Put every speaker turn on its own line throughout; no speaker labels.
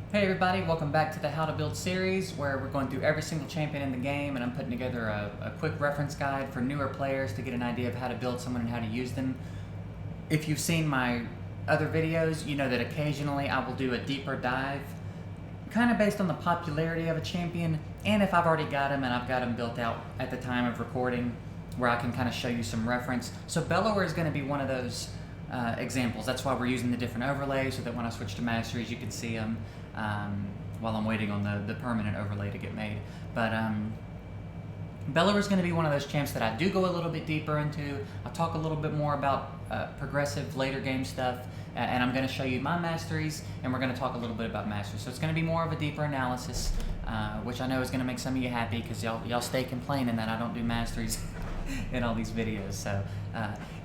Hey everybody, welcome back to the How to Build series where we're going through every single champion in the game and I'm putting together a quick reference guide for newer players to get an idea of how to build someone and how to use them. If you've seen my other videos, you know that occasionally I will do a deeper dive, kind of based on the popularity of a champion and if I've already got him and I've got him built out at the time of recording where I can kind of show you some reference. So Bellower is going to be one of those examples. That's why we're using the different overlays so that when I switch to Masteries you can see them while I'm waiting on the permanent overlay to get made. But Bellower is going to be one of those champs that I do go a little bit deeper into. I'll talk a little bit more about progressive later game stuff, and I'm going to show you my Masteries, and we're going to talk a little bit about Masteries. So it's going to be more of a deeper analysis, which I know is going to make some of you happy because y'all stay complaining that I don't do Masteries in all these videos. So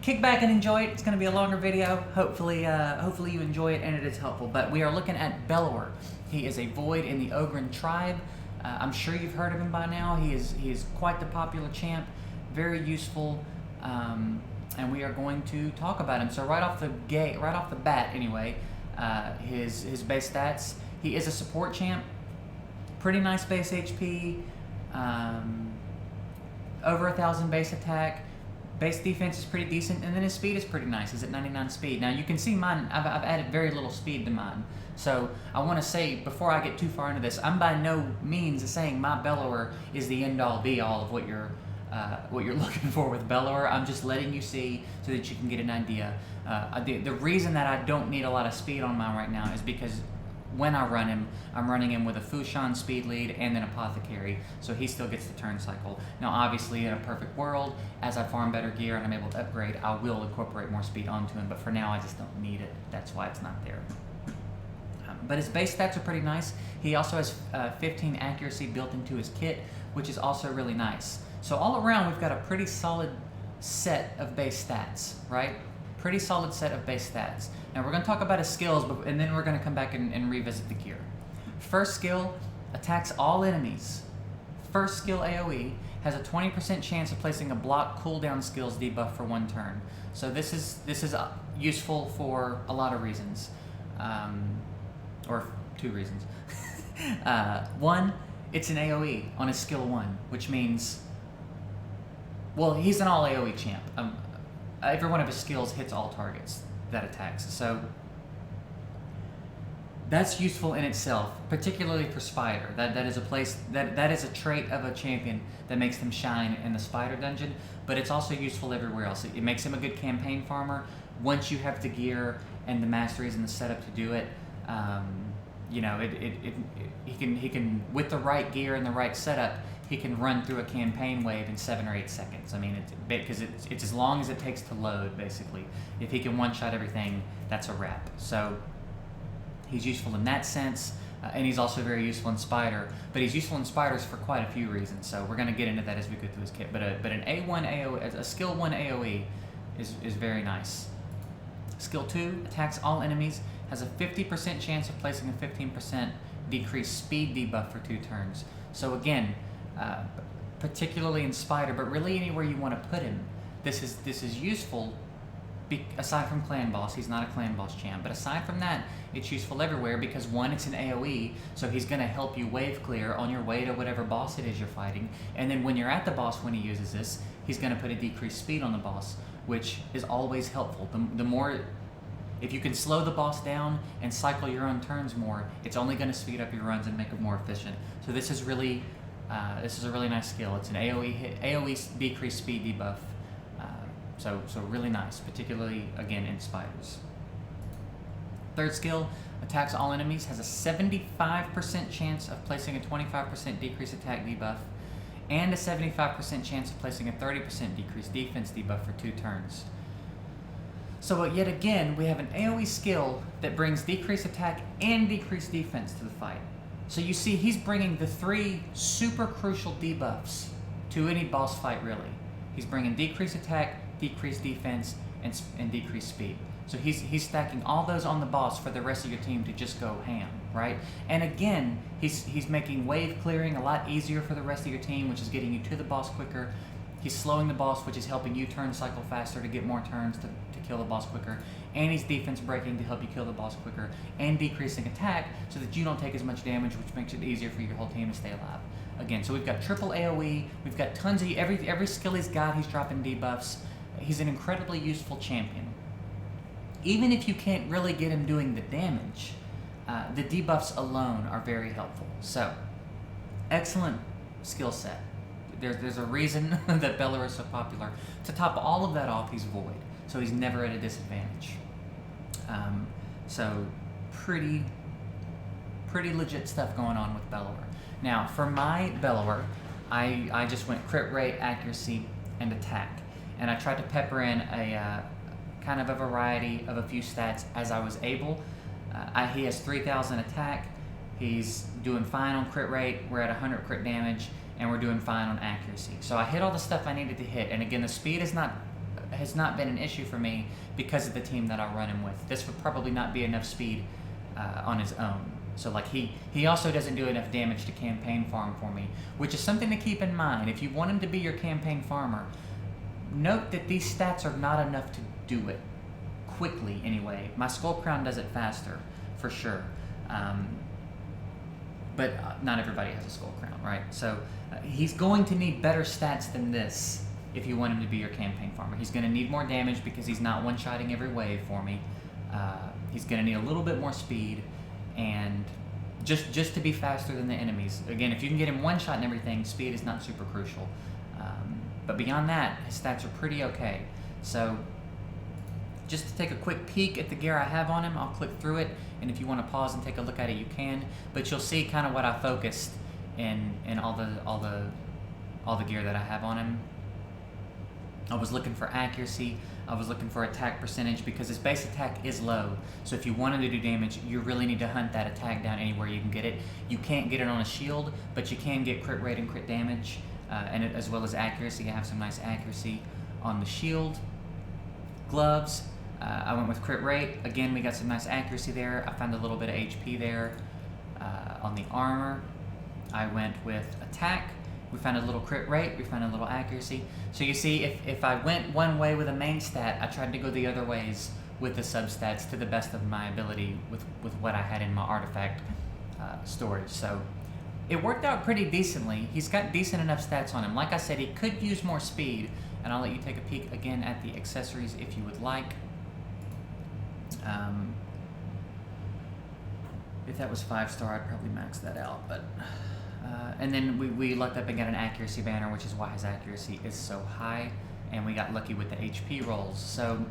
kick back and enjoy it. It's going to be a longer video. Hopefully you enjoy it and it is helpful. But we are looking at Bellower. He is a void in the Ogren tribe. I'm sure you've heard of him by now. He is quite the popular champ, very useful, and we are going to talk about him. So right off the bat, anyway, his base stats. He is a support champ, pretty nice base HP, over 1,000 base attack. Base defense is pretty decent, and then his speed is pretty nice. He's at 99 speed. Now you can see mine, I've added very little speed to mine. So I want to say, before I get too far into this, I'm by no means saying my Bellower is the end-all be-all of what you're looking for with Bellower. I'm just letting you see so that you can get an idea. The reason that I don't need a lot of speed on mine right now is because when I run him, I'm running him with a Fushan speed lead and then Apothecary, so he still gets the turn cycle. Now obviously in a perfect world, as I farm better gear and I'm able to upgrade, I will incorporate more speed onto him, but for now I just don't need it. That's why it's not there. But his base stats are pretty nice. He also has 15 accuracy built into his kit, which is also really nice. So all around we've got a pretty solid set of base stats, right? Pretty solid set of base stats. Now we're going to talk about his skills, and then we're going to come back and revisit the gear. First skill, attacks all enemies. First skill AoE has a 20% chance of placing a block cooldown skills debuff for 1 turn. So this is useful for a lot of reasons, or 2 reasons. 1, it's an AoE on his skill 1, which means, well, he's an all AoE champ. Every one of his skills hits all targets that attacks. So that's useful in itself, particularly for Spider. That is a place that is a trait of a champion that makes them shine in the Spider dungeon, but it's also useful everywhere else. It makes him a good campaign farmer. Once you have the gear and the masteries and the setup to do it, you know, he can with the right gear and the right setup, he can run through a campaign wave in 7 or 8 seconds. I mean, because it's as long as it takes to load, basically. If he can one-shot everything, that's a wrap. So he's useful in that sense, and he's also very useful in Spider. But he's useful in Spiders for quite a few reasons. So we're going to get into that as we go through his kit. But an A1 AoE, a skill 1 AoE is very nice. Skill 2 attacks all enemies, has a 50% chance of placing a 15% decreased speed debuff for 2 turns. So again, particularly in Spider, but really anywhere you want to put him, this is useful. Aside from Clan Boss, he's not a Clan Boss champ, but aside from that, it's useful everywhere because 1, it's an AoE, so he's going to help you wave clear on your way to whatever boss it is you're fighting, and then when you're at the boss when he uses this, he's going to put a decreased speed on the boss, which is always helpful. The more, if you can slow the boss down and cycle your own turns more, it's only going to speed up your runs and make it more efficient. So this is a really nice skill. It's an AoE decreased speed debuff. So really nice, particularly, again, in Spiders. Third skill, attacks all enemies, has a 75% chance of placing a 25% decreased attack debuff, and a 75% chance of placing a 30% decreased defense debuff for 2 turns. So yet again, we have an AoE skill that brings decreased attack and decreased defense to the fight. So you see, he's bringing the 3 super crucial debuffs to any boss fight, really. He's bringing decreased attack, decreased defense, and decreased speed. So he's stacking all those on the boss for the rest of your team to just go ham, right? And again, he's making wave clearing a lot easier for the rest of your team, which is getting you to the boss quicker. He's slowing the boss, which is helping you turn cycle faster to get more turns to kill the boss quicker. And he's defense breaking to help you kill the boss quicker. And decreasing attack so that you don't take as much damage, which makes it easier for your whole team to stay alive. Again, so we've got triple AoE. We've got tons of... Every skill he's got, he's dropping debuffs. He's an incredibly useful champion. Even if you can't really get him doing the damage, the debuffs alone are very helpful. So, excellent skill set. There's a reason that Bellower is so popular. To top all of that off, he's Void, so he's never at a disadvantage. So, pretty legit stuff going on with Bellower. Now, for my Bellower, I just went crit rate, accuracy, and attack. And I tried to pepper in a kind of a variety of a few stats as I was able. He has 3,000 attack. He's doing fine on crit rate. We're at 100 crit damage, and we're doing fine on accuracy. So I hit all the stuff I needed to hit. And again, the speed has not been an issue for me because of the team that I run him with. This would probably not be enough speed on his own. So like he also doesn't do enough damage to campaign farm for me, which is something to keep in mind. If you want him to be your campaign farmer, note that these stats are not enough to do it quickly anyway. My Skull Crown does it faster, for sure. But not everybody has a Skull Crown, right? So he's going to need better stats than this if you want him to be your campaign farmer. He's going to need more damage because he's not one-shotting every wave for me. He's going to need a little bit more speed, and just to be faster than the enemies. Again, if you can get him one shot and everything, speed is not super crucial. But beyond that, his stats are pretty okay. So just to take a quick peek at the gear I have on him, I'll click through it, and if you want to pause and take a look at it, you can. But you'll see kind of what I focused in all the gear that I have on him. I was looking for accuracy. I was looking for attack percentage because his base attack is low. So if you want him to do damage, you really need to hunt that attack down anywhere you can get it. You can't get it on a shield, but you can get crit rate and crit damage, as well as accuracy. I have some nice accuracy on the shield. Gloves, I went with crit rate. Again, we got some nice accuracy there. I found a little bit of HP there. On the armor, I went with attack. We found a little crit rate, we found a little accuracy. So you see, if I went one way with a main stat, I tried to go the other ways with the substats to the best of my ability with what I had in my artifact storage. So it worked out pretty decently. He's got decent enough stats on him. Like I said, he could use more speed, and I'll let you take a peek again at the accessories if you would like. If that was 5-star, I'd probably max that out, but... and then we lucked up and got an accuracy banner, which is why his accuracy is so high, and we got lucky with the HP rolls. So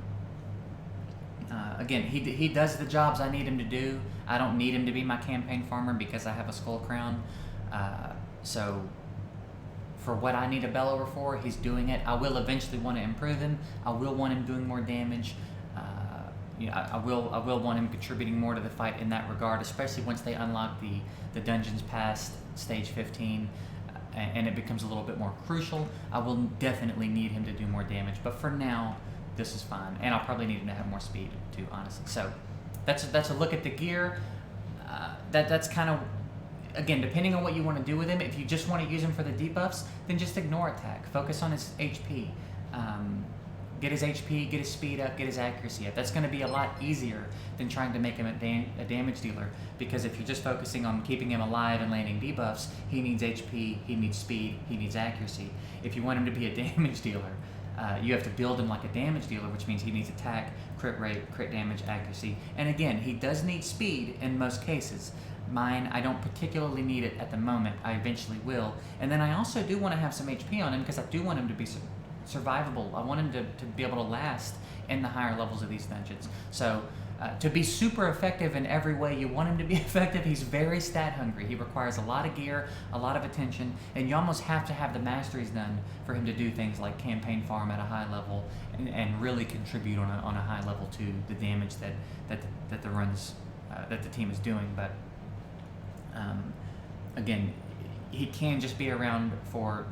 again, he does the jobs I need him to do. I don't need him to be my campaign farmer because I have a Skull Crown. So for what I need a Bellower for, he's doing it. I will eventually want to improve him. I will want him doing more damage. I will want him contributing more to the fight in that regard, especially once they unlock the dungeons past stage 15, and it becomes a little bit more crucial. I will definitely need him to do more damage, but for now, this is fine, and I'll probably need him to have more speed too, honestly. So that's a look at the gear. That's kind of, again, depending on what you want to do with him. If you just want to use him for the debuffs, then just ignore attack. Focus on his HP. Get his HP, get his speed up, get his accuracy up. That's going to be a lot easier than trying to make him a damage dealer, because if you're just focusing on keeping him alive and landing debuffs, he needs HP, he needs speed, he needs accuracy. If you want him to be a damage dealer, you have to build him like a damage dealer, which means he needs attack, crit rate, crit damage, accuracy. And again, he does need speed in most cases. Mine, I don't particularly need it at the moment. I eventually will. And then I also do want to have some HP on him because I do want him to be survivable. I want him to be able to last in the higher levels of these dungeons. So to be super effective in every way you want him to be effective, he's very stat hungry. He requires a lot of gear, a lot of attention, and you almost have to have the masteries done for him to do things like campaign farm at a high level and really contribute on a high level to the damage that the runs that the team is doing. But again, he can just be around for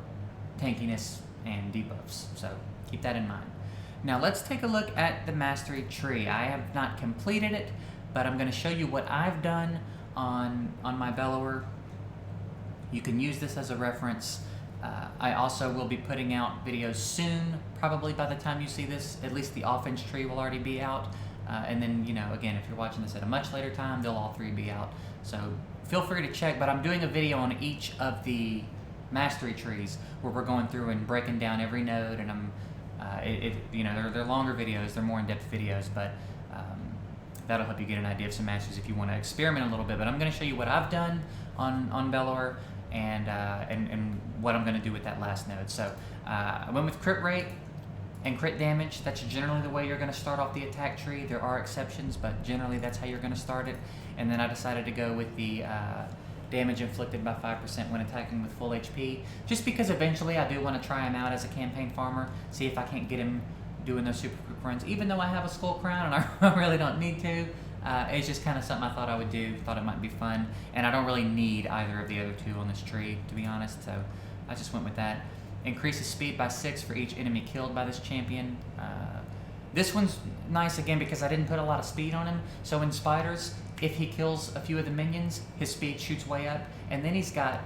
tankiness and debuffs, so keep that in mind. Now let's take a look at the mastery tree. I have not completed it, but I'm going to show you what I've done on my Bellower. You can use this as a reference. I also will be putting out videos soon, probably by the time you see this. At least the offense tree will already be out. And then, you know, again, if you're watching this at a much later time, they'll all three be out. So feel free to check, but I'm doing a video on each of the mastery trees where we're going through and breaking down every node, and I'm, you know, they're longer videos, they're more in-depth videos, but that'll help you get an idea of some masteries if you want to experiment a little bit. But I'm going to show you what I've done on Bellower and what I'm going to do with that last node. So I went with crit rate and crit damage. That's generally the way you're going to start off the attack tree. There are exceptions, but generally that's how you're going to start it. And then I decided to go with the damage inflicted by 5% when attacking with full HP, just because eventually I do want to try him out as a campaign farmer, see if I can't get him doing those super quick runs, even though I have a skull crown and I really don't need to. It's just kind of something I thought I would do, thought it might be fun, and I don't really need either of the other two on this tree, to be honest, so I just went with that. Increases speed by 6 for each enemy killed by this champion. This one's nice again because I didn't put a lot of speed on him, so in spiders, if he kills a few of the minions, his speed shoots way up, and then he's got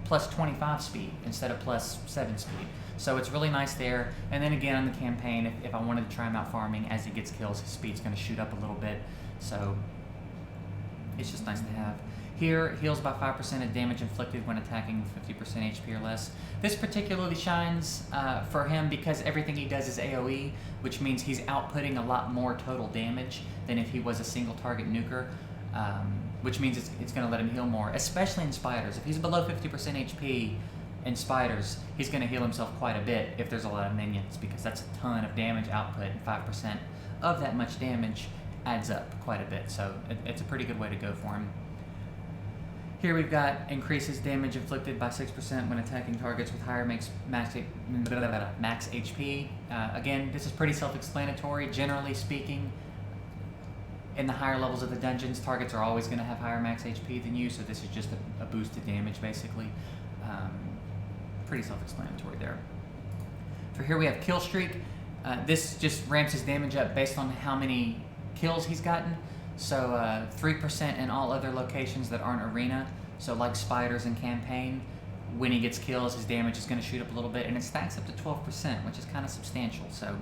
plus 25 speed instead of plus 7 speed. So it's really nice there. And then again on the campaign, if I wanted to try him out farming, as he gets kills, his speed's going to shoot up a little bit. So it's just nice to have. Here, heals by 5% of damage inflicted when attacking 50% HP or less. This particularly shines for him because everything he does is AoE, which means he's outputting a lot more total damage than if he was a single target nuker, which means it's going to let him heal more, especially in spiders. If he's below 50% HP in spiders, he's going to heal himself quite a bit if there's a lot of minions, because that's a ton of damage output, and 5% of that much damage adds up quite a bit. So it's a pretty good way to go for him. Here we've got increases damage inflicted by 6% when attacking targets with higher max HP. Again, this is pretty self-explanatory. Generally speaking, in the higher levels of the dungeons, targets are always going to have higher max HP than you, so this is just a boost to damage, basically. Pretty self-explanatory there. For here we have kill streak. This just ramps his damage up based on how many kills he's gotten. So 3% in all other locations that aren't arena, so like spiders and campaign, when he gets kills, his damage is going to shoot up a little bit, and it stacks up to 12%, which is kind of substantial. So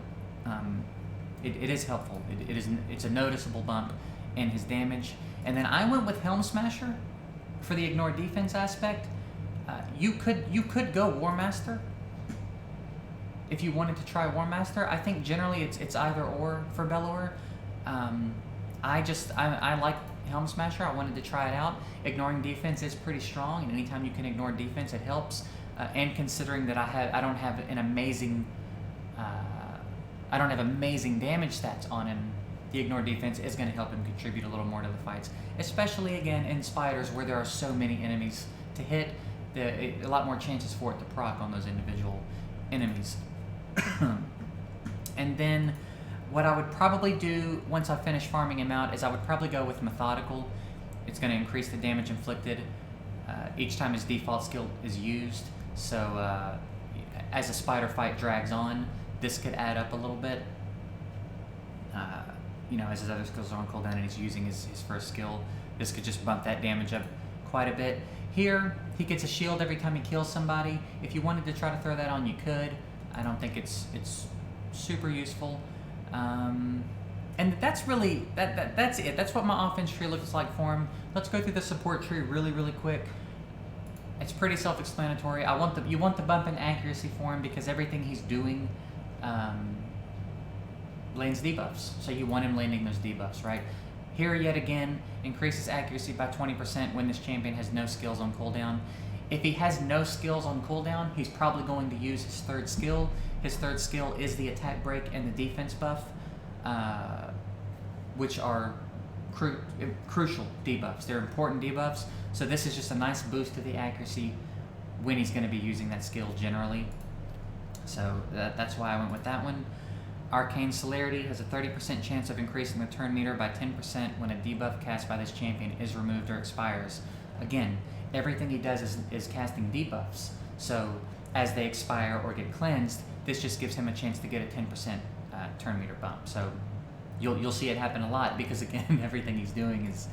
it is helpful. It's a noticeable bump in his damage. And then I went with Helm Smasher for the ignore defense aspect. You could go War Master if you wanted to try War Master. I think generally it's either or for Bellower. I like Helm Smasher. I wanted to try it out. Ignoring defense is pretty strong, and anytime you can ignore defense, it helps. And considering that I don't have amazing damage stats on him, the ignore defense is going to help him contribute a little more to the fights, especially again in spiders where there are so many enemies to hit. A lot more chances for it to proc on those individual enemies. And then what I would probably do once I finish farming him out is I would probably go with Methodical. It's going to increase the damage inflicted each time his default skill is used. So as a spider fight drags on, this could add up a little bit. You know, as his other skills are on cooldown and he's using his first skill, this could just bump that damage up quite a bit. Here, he gets a shield every time he kills somebody. If you wanted to try to throw that on, you could. I don't think it's super useful. And that's really that's it. That's what my offense tree looks like for him. Let's go through the support tree really quick. It's pretty self-explanatory. You want the bump in accuracy for him because everything he's doing lands debuffs. So you want him landing those debuffs, right? Here yet again, increases accuracy by 20% when this champion has no skills on cooldown. If he has no skills on cooldown, he's probably going to use his third skill. His third skill is the attack break and the defense buff, which are crucial debuffs. They're important debuffs, so this is just a nice boost to the accuracy when he's going to be using that skill generally. So that's why I went with that one. Arcane Celerity has a 30% chance of increasing the turn meter by 10% when a debuff cast by this champion is removed or expires. Again, everything he does is casting debuffs, so as they expire or get cleansed, this just gives him a chance to get a 10% turn meter bump. So you'll see it happen a lot because again, everything he's doing is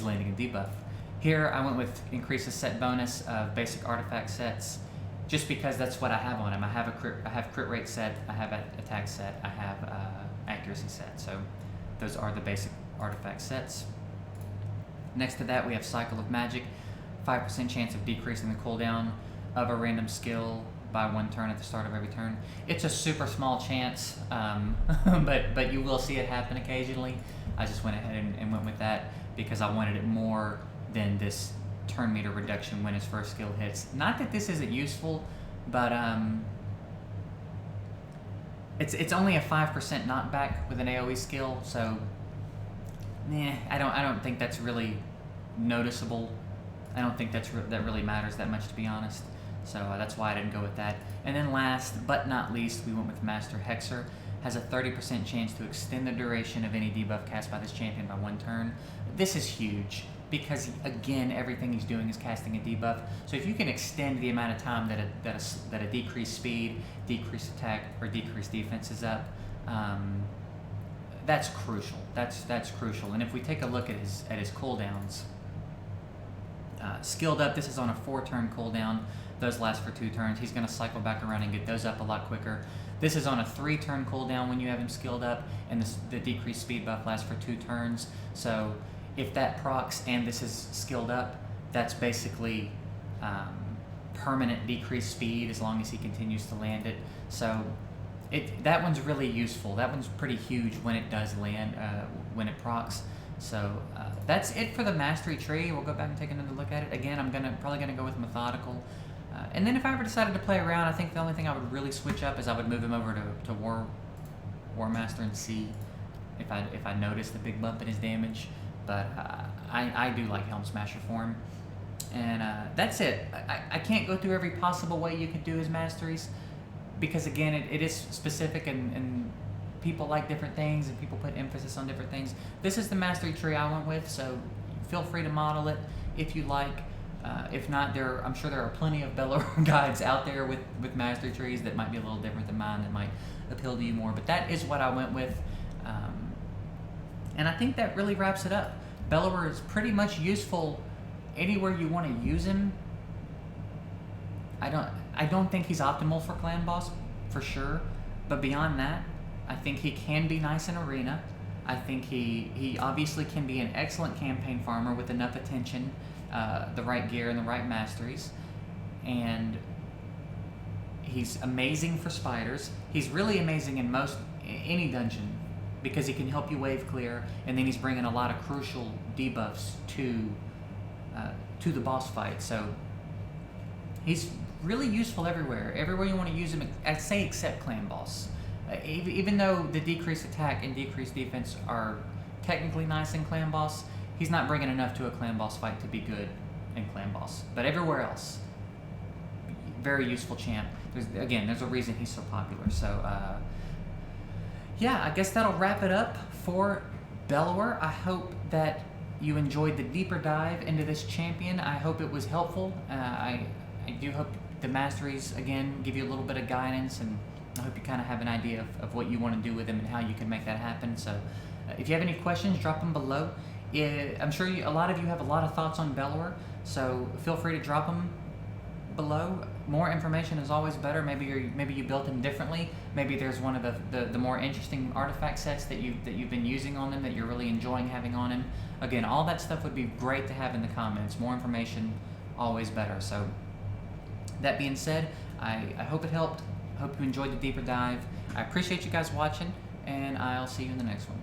landing a debuff. Here I went with increases set bonus of basic artifact sets just because that's what I have on him. I have crit rate set, I have attack set, I have accuracy set. So those are the basic artifact sets. Next to that, we have Cycle of Magic, 5% chance of decreasing the cooldown of a random skill by 1 turn at the start of every turn. It's a super small chance, but you will see it happen occasionally. I just went ahead and went with that because I wanted it more than this turn meter reduction when his first skill hits. Not that this isn't useful, but it's only a 5% knockback with an AoE skill, so I don't think that's really noticeable. I don't think that really matters that much, to be honest. So that's why I didn't go with that. And then last but not least, we went with Master Hexer. Has a 30% chance to extend the duration of any debuff cast by this champion by 1 turn. This is huge because, again, everything he's doing is casting a debuff. So if you can extend the amount of time that a decreased speed, decreased attack, or decreased defense is up, that's crucial. That's crucial. And if we take a look at his cooldowns, skilled up, this is on a 4-turn cooldown. Those last for 2 turns. He's going to cycle back around and get those up a lot quicker. This is on a 3-turn cooldown when you have him skilled up, and the decreased speed buff lasts for 2 turns. So if that procs and this is skilled up, that's basically permanent decreased speed as long as he continues to land it. So that one's really useful. That one's pretty huge when it does land, when it procs. So that's it for the mastery tree. We'll go back and take another look at it. Again, I'm probably gonna go with methodical. And then if I ever decided to play around, I think the only thing I would really switch up is I would move him over to War Master and see if I notice the big bump in his damage. But I do like Helm Smasher for him. And that's it. I can't go through every possible way you could do his masteries because, again, it is specific and people like different things and people put emphasis on different things. This is the mastery tree I went with, so feel free to model it if you like. If not, I'm sure there are plenty of Bellower guides out there with mastery trees that might be a little different than mine, that might appeal to you more. But that is what I went with. And I think that really wraps it up. Bellower is pretty much useful anywhere you want to use him. I don't think he's optimal for clan boss, for sure. But beyond that, I think he can be nice in arena. I think he obviously can be an excellent campaign farmer with enough attention, the right gear and the right masteries. And he's amazing for spiders. He's really amazing in any dungeon because he can help you wave clear, and then he's bringing a lot of crucial debuffs to the boss fight. So he's really useful everywhere. Everywhere you want to use him, I'd say except clan boss. Even though the decreased attack and decreased defense are technically nice in clan boss, he's not bringing enough to a clan boss fight to be good in clan boss. But everywhere else, very useful champ. There's a reason he's so popular. So yeah, I guess that'll wrap it up for Bellower. I hope that you enjoyed the deeper dive into this champion. I hope it was helpful. I do hope the masteries, again, give you a little bit of guidance, and I hope you kind of have an idea of what you want to do with him and how you can make that happen. So if you have any questions, drop them below. I'm sure a lot of you have a lot of thoughts on Bellower, so feel free to drop them below. More information is always better. Maybe you built him differently. Maybe there's one of the more interesting artifact sets that you've been using on him that you're really enjoying having on him. Again, all that stuff would be great to have in the comments. More information, always better. So that being said, I hope it helped. I hope you enjoyed the deeper dive. I appreciate you guys watching, and I'll see you in the next one.